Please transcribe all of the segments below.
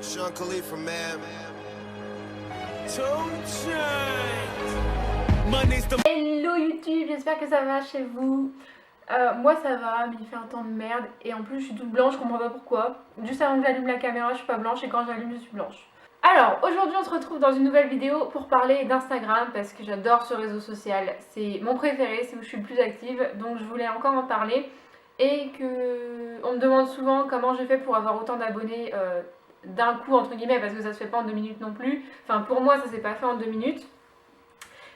Sean Khalifa, man. Hello YouTube, j'espère que ça va chez vous. Moi ça va, mais il fait un temps de merde et en plus je suis toute blanche, je comprends pas pourquoi. Juste avant que j'allume la caméra, je suis pas blanche et quand j'allume, je suis blanche. Alors aujourd'hui on se retrouve dans une nouvelle vidéo pour parler d'Instagram parce que j'adore ce réseau social. C'est mon préféré, c'est où je suis le plus active, donc je voulais encore en parler. Et que on me demande souvent comment je fais pour avoir autant d'abonnés d'un coup entre guillemets, parce que ça se fait pas en 2 minutes non plus. Enfin pour moi ça s'est pas fait en 2 minutes.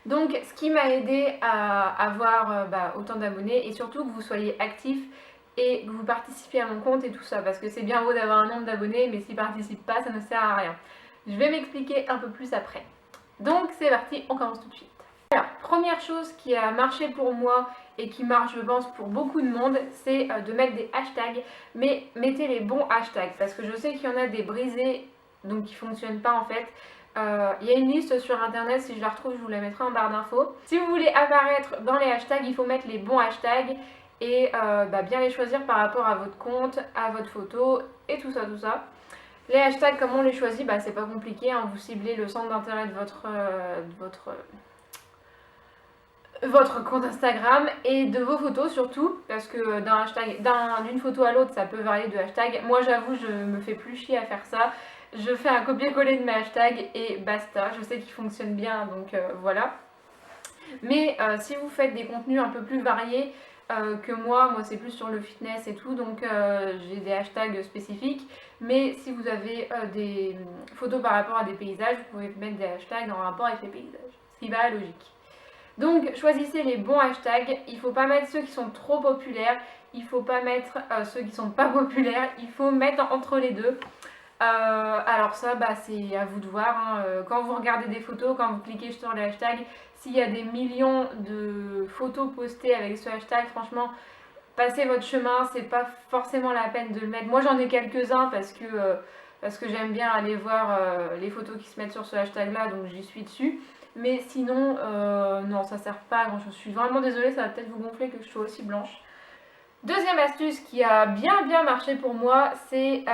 Donc ce qui m'a aidé à avoir autant d'abonnés et surtout que vous soyez actifs et que vous participiez à mon compte et tout ça, parce que c'est bien beau d'avoir un nombre d'abonnés mais s'ils participent pas ça ne sert à rien. Je vais m'expliquer un peu plus après. Donc c'est parti, on commence tout de suite. Alors, première chose qui a marché pour moi et qui marche je pense pour beaucoup de monde, c'est de mettre des hashtags, mais mettez les bons hashtags parce que je sais qu'il y en a des brisés donc qui ne fonctionnent pas en fait. Il y a une liste sur internet, si je la retrouve je vous la mettrai en barre d'infos. Si vous voulez apparaître dans les hashtags, il faut mettre les bons hashtags et bien les choisir par rapport à votre compte, à votre photo et tout ça. Les hashtags, comment on les choisit, c'est pas compliqué, hein. Vous ciblez le centre d'intérêt de votre compte Instagram et de vos photos surtout, parce que d'une photo à l'autre ça peut varier de hashtag. Moi j'avoue je me fais plus chier à faire ça, je fais un copier-coller de mes hashtags et basta. Je sais qu'ils fonctionnent bien donc voilà. Mais si vous faites des contenus un peu plus variés que moi c'est plus sur le fitness et tout, donc j'ai des hashtags spécifiques. Mais si vous avez des photos par rapport à des paysages, vous pouvez mettre des hashtags en rapport avec les paysages, ce qui va à la logique. Donc choisissez les bons hashtags, il ne faut pas mettre ceux qui sont trop populaires, il ne faut pas mettre ceux qui ne sont pas populaires, il faut mettre entre les deux. Alors ça c'est à vous de voir, hein. Quand vous regardez des photos, quand vous cliquez sur les hashtags, s'il y a des millions de photos postées avec ce hashtag, franchement passez votre chemin, c'est pas forcément la peine de le mettre. Moi j'en ai quelques-uns parce que j'aime bien aller voir les photos qui se mettent sur ce hashtag là, donc j'y suis dessus. Mais sinon, non, ça sert pas à grand chose. Je suis vraiment désolée, ça va peut-être vous gonfler que je sois aussi blanche. Deuxième astuce qui a bien marché pour moi, c'est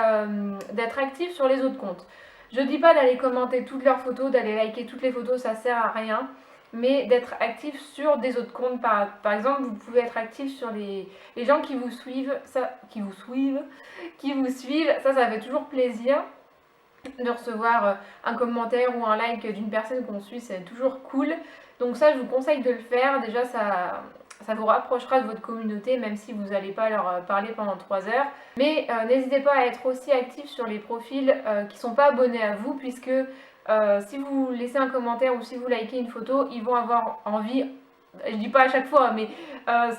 d'être actif sur les autres comptes. Je dis pas d'aller commenter toutes leurs photos, d'aller liker toutes les photos, ça sert à rien. Mais d'être actif sur des autres comptes. Par exemple, vous pouvez être actif sur les gens qui vous suivent, ça fait toujours plaisir. De recevoir un commentaire ou un like d'une personne qu'on suit, c'est toujours cool. Donc ça je vous conseille de le faire. Déjà ça vous rapprochera de votre communauté, même si vous n'allez pas leur parler pendant 3 heures. Mais n'hésitez pas à être aussi actif sur les profils qui ne sont pas abonnés à vous, puisque si vous laissez un commentaire ou si vous likez une photo, ils vont avoir envie, je dis pas à chaque fois, mais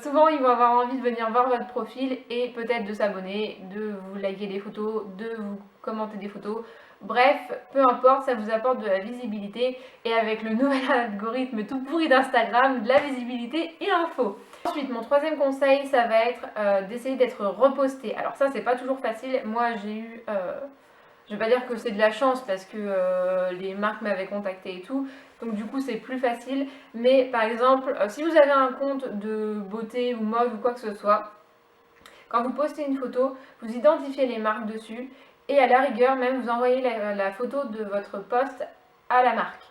souvent ils vont avoir envie de venir voir votre profil et peut-être de s'abonner, de vous liker des photos, de vous commenter des photos. Bref, peu importe, ça vous apporte de la visibilité et avec le nouvel algorithme tout pourri d'Instagram, de la visibilité, il en faut. Ensuite, mon troisième conseil, ça va être d'essayer d'être reposté. Alors ça, c'est pas toujours facile. Moi, j'ai eu... je vais pas dire que c'est de la chance parce que les marques m'avaient contacté et tout. Donc du coup, c'est plus facile. Mais par exemple, si vous avez un compte de beauté ou mode ou quoi que ce soit, quand vous postez une photo, vous identifiez les marques dessus. Et à la rigueur, même, vous envoyez la photo de votre post à la marque.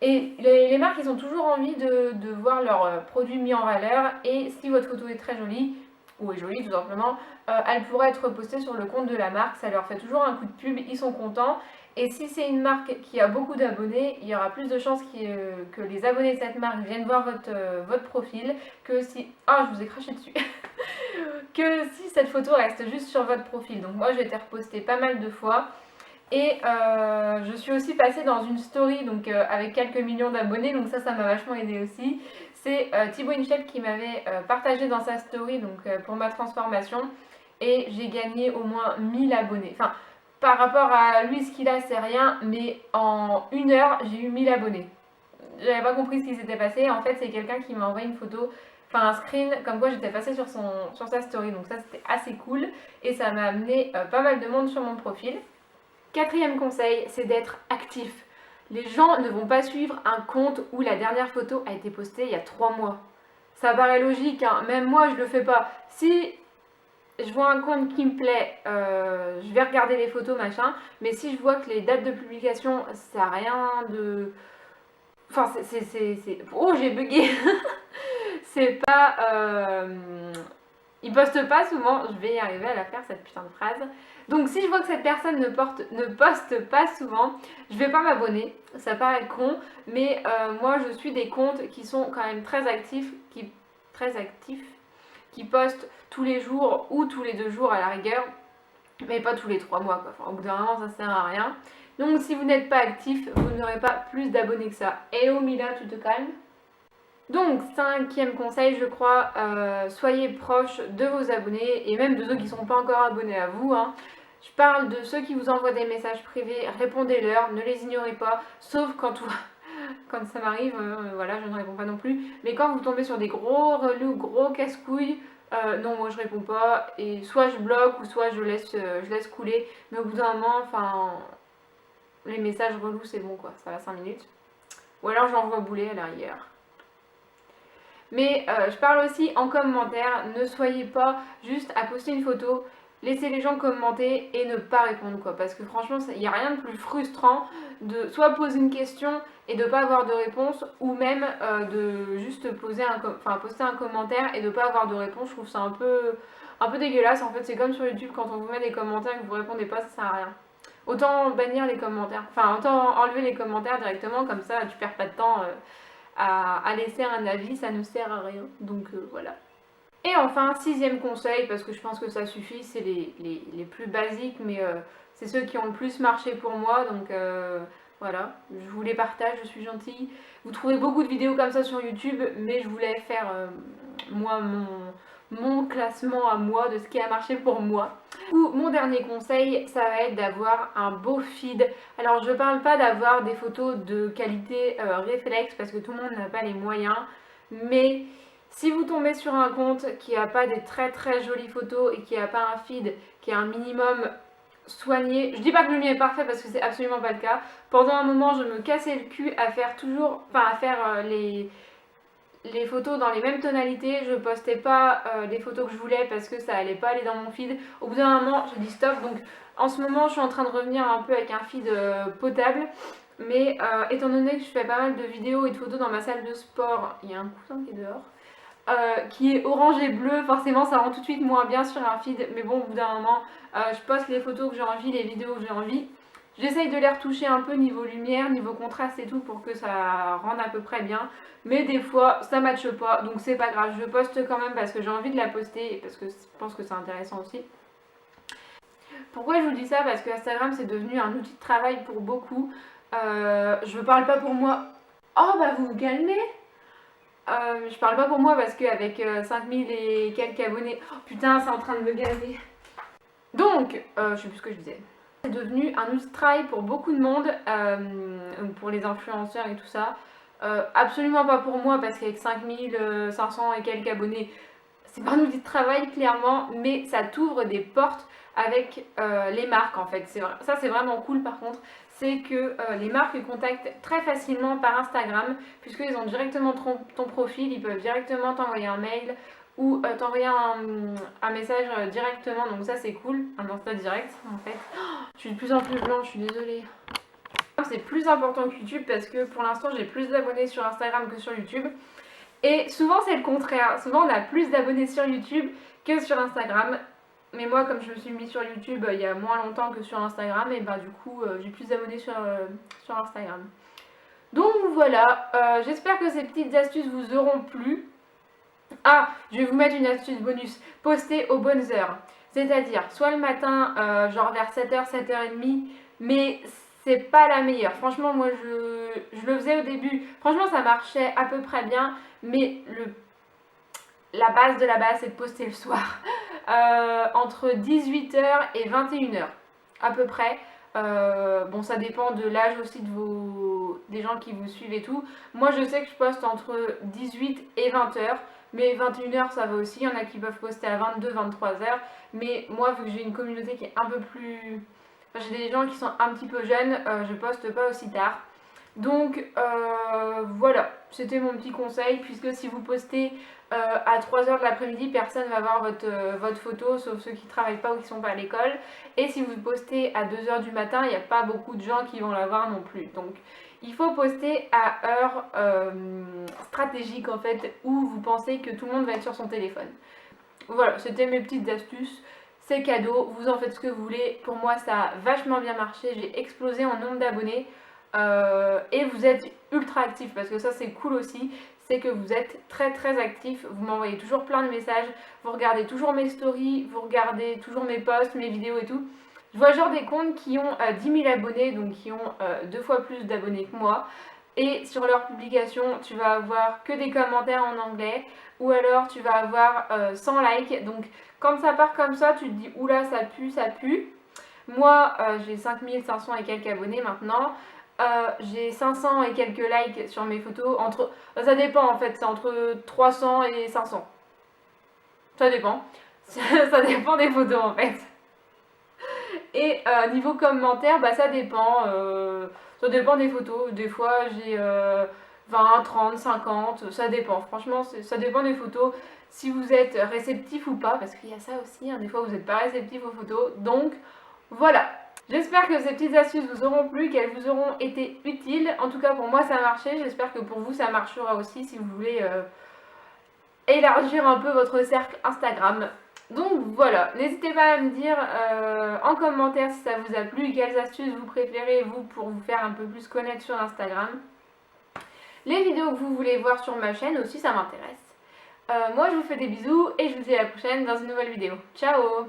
Et les marques, ils ont toujours envie de voir leurs produits mis en valeur. Et si votre photo est très jolie, ou est jolie tout simplement, elle pourrait être postée sur le compte de la marque. Ça leur fait toujours un coup de pub, ils sont contents. Et si c'est une marque qui a beaucoup d'abonnés, il y aura plus de chances que les abonnés de cette marque viennent voir votre profil que si... Ah, je vous ai craché dessus que si cette photo reste juste sur votre profil. Donc moi, je l'ai été repostée pas mal de fois. Et je suis aussi passée dans une story donc avec quelques millions d'abonnés, donc ça m'a vachement aidé aussi. C'est Thibaut Inchep qui m'avait partagé dans sa story donc pour ma transformation et j'ai gagné au moins 1000 abonnés. Enfin, par rapport à lui, ce qu'il a, c'est rien, mais en 1 heure, j'ai eu 1000 abonnés. J'avais pas compris ce qui s'était passé. En fait, c'est quelqu'un qui m'a envoyé une photo, enfin un screen, comme quoi j'étais passée sur sa story. Donc ça, c'était assez cool et ça m'a amené pas mal de monde sur mon profil. Quatrième conseil, c'est d'être actif. Les gens ne vont pas suivre un compte où la dernière photo a été postée il y a 3 mois. Ça paraît logique, hein. Même moi je le fais pas. Si je vois un compte qui me plaît, je vais regarder les photos, machin. Mais si je vois que les dates de publication, ça n'a rien de... Enfin, Oh, j'ai bugué. C'est pas... Ils postent pas souvent, je vais y arriver à la faire cette putain de phrase. Donc si je vois que cette personne ne poste pas souvent, je vais pas m'abonner. Ça paraît con, mais moi je suis des comptes qui sont quand même très actifs, qui postent tous les jours ou tous les 2 jours à la rigueur, mais pas tous les 3 mois quoi. Enfin, au bout d'un moment ça sert à rien. Donc si vous n'êtes pas actif, vous n'aurez pas plus d'abonnés que ça. Hello Mila, tu te calmes? Donc, 5e conseil, je crois, soyez proche de vos abonnés et même de ceux qui ne sont pas encore abonnés à vous, hein. Je parle de ceux qui vous envoient des messages privés, répondez-leur, ne les ignorez pas, sauf quand ça m'arrive, voilà, je ne réponds pas non plus. Mais quand vous tombez sur des gros relous, gros casse-couilles, non, moi je réponds pas et soit je bloque ou soit je laisse couler. Mais au bout d'un moment, enfin, les messages relous, c'est bon quoi, ça va 5 minutes. Ou alors j'envoie bouler à l'arrière. Mais je parle aussi en commentaire, ne soyez pas juste à poster une photo, laissez les gens commenter et ne pas répondre quoi. Parce que franchement, il n'y a rien de plus frustrant de soit poser une question et de ne pas avoir de réponse, ou même de juste poster un commentaire et de ne pas avoir de réponse. Je trouve ça un peu dégueulasse. En fait, c'est comme sur YouTube quand on vous met des commentaires et que vous répondez pas, ça sert à rien. Autant bannir les commentaires, enfin autant enlever les commentaires directement, comme ça tu perds pas de temps à laisser un avis, ça ne sert à rien. Donc voilà. Et enfin, 6e conseil, parce que je pense que ça suffit, c'est les plus basiques, mais c'est ceux qui ont le plus marché pour moi. Donc voilà, je vous les partage, je suis gentille. Vous trouvez beaucoup de vidéos comme ça sur YouTube, mais je voulais faire moi mon classement à moi de ce qui a marché pour moi. Ou mon dernier conseil, ça va être d'avoir un beau feed. Alors je parle pas d'avoir des photos de qualité réflexe parce que tout le monde n'a pas les moyens, mais si vous tombez sur un compte qui n'a pas des très très jolies photos et qui n'a pas un feed qui est un minimum soigné, je dis pas que le mien est parfait parce que c'est absolument pas le cas. Pendant un moment, je me cassais le cul à faire les photos dans les mêmes tonalités. Je postais pas les photos que je voulais parce que ça allait pas aller dans mon feed. Au bout d'un moment, j'ai dit stop. Donc en ce moment, je suis en train de revenir un peu avec un feed potable. Mais étant donné que je fais pas mal de vidéos et de photos dans ma salle de sport, il y a un coussin qui est dehors. Qui est orange et bleu, forcément ça rend tout de suite moins bien sur un feed, mais bon au bout d'un moment je poste les photos que j'ai envie, les vidéos que j'ai envie, j'essaye de les retoucher un peu niveau lumière, niveau contraste et tout pour que ça rende à peu près bien, mais des fois ça matche pas, donc c'est pas grave, je poste quand même parce que j'ai envie de la poster et parce que je pense que c'est intéressant aussi. Pourquoi je vous dis ça? Parce que Instagram c'est devenu un outil de travail pour beaucoup, je parle pas pour moi. Oh bah vous vous calmez. Je parle pas pour moi parce qu'avec 5000 et quelques abonnés, oh, putain, c'est en train de me gazer. Donc, je sais plus ce que je disais. C'est devenu un outil de travail pour beaucoup de monde, pour les influenceurs et tout ça. Absolument pas pour moi parce qu'avec 5500 et quelques abonnés, c'est pas un outil de travail clairement, mais ça t'ouvre des portes avec les marques en fait. Ça c'est vraiment cool par contre, c'est que les marques contactent très facilement par Instagram, puisqu'ils ont directement ton profil, ils peuvent directement t'envoyer un mail ou t'envoyer un message directement, donc ça c'est cool, un Insta direct en fait. Oh, je suis de plus en plus blanche, je suis désolée. C'est plus important que YouTube parce que pour l'instant j'ai plus d'abonnés sur Instagram que sur YouTube. Et souvent c'est le contraire, souvent on a plus d'abonnés sur YouTube que sur Instagram. Mais moi comme je me suis mis sur YouTube il y a moins longtemps que sur Instagram, et bah du coup j'ai plus d'abonnés sur Instagram. Donc voilà, j'espère que ces petites astuces vous auront plu. Ah, je vais vous mettre une astuce bonus, postez aux bonnes heures. C'est-à-dire soit le matin, genre vers 7h, 7h30, mais c'est pas la meilleure. Franchement, moi je le faisais au début, franchement ça marchait à peu près bien, mais la base de la base c'est de poster le soir. Entre 18h et 21h à peu près. Bon, ça dépend de l'âge aussi des gens qui vous suivent et tout. Moi je sais que je poste entre 18 et 20h. Mais 21h ça va aussi, il y en a qui peuvent poster à 22, 23h. Mais moi vu que j'ai une communauté qui est un peu plus... Enfin, j'ai des gens qui sont un petit peu jeunes, je poste pas aussi tard. Donc voilà, c'était mon petit conseil, puisque si vous postez à 3h de l'après-midi, personne va voir votre photo, sauf ceux qui ne travaillent pas ou qui sont pas à l'école. Et si vous postez à 2h du matin, il n'y a pas beaucoup de gens qui vont la voir non plus. Donc il faut poster à heure stratégique en fait, où vous pensez que tout le monde va être sur son téléphone. Voilà, c'était mes petites astuces. C'est cadeau, vous en faites ce que vous voulez. Pour moi, ça a vachement bien marché. J'ai explosé en nombre d'abonnés. Et vous êtes ultra actif parce que ça, c'est cool aussi. C'est que vous êtes très très actif. Vous m'envoyez toujours plein de messages. Vous regardez toujours mes stories. Vous regardez toujours mes posts, mes vidéos et tout. Je vois genre des comptes qui ont 10 000 abonnés, donc qui ont 2 fois plus d'abonnés que moi. Et sur leurs publications, tu vas avoir que des commentaires en anglais, ou alors tu vas avoir 100 likes. Donc quand ça part comme ça, tu te dis oula, ça pue, ça pue. Moi, j'ai 5500 et quelques abonnés maintenant. J'ai 500 et quelques likes sur mes photos. Ça dépend en fait, c'est entre 300 et 500. Ça dépend. Ça dépend des photos en fait. Et niveau commentaires, bah ça dépend. Ça dépend des photos. Des fois, j'ai 20, 30, 50. Ça dépend. Franchement, ça dépend des photos. Si vous êtes réceptif ou pas, parce qu'il y a ça aussi. Hein, des fois, vous n'êtes pas réceptif aux photos. Donc, voilà. J'espère que ces petites astuces vous auront plu, qu'elles vous auront été utiles. En tout cas, pour moi, ça a marché. J'espère que pour vous, ça marchera aussi si vous voulez élargir un peu votre cercle Instagram. Donc voilà, n'hésitez pas à me dire en commentaire si ça vous a plu, quelles astuces vous préférez vous pour vous faire un peu plus connaître sur Instagram. Les vidéos que vous voulez voir sur ma chaîne aussi, ça m'intéresse. Moi je vous fais des bisous et je vous dis à la prochaine dans une nouvelle vidéo. Ciao!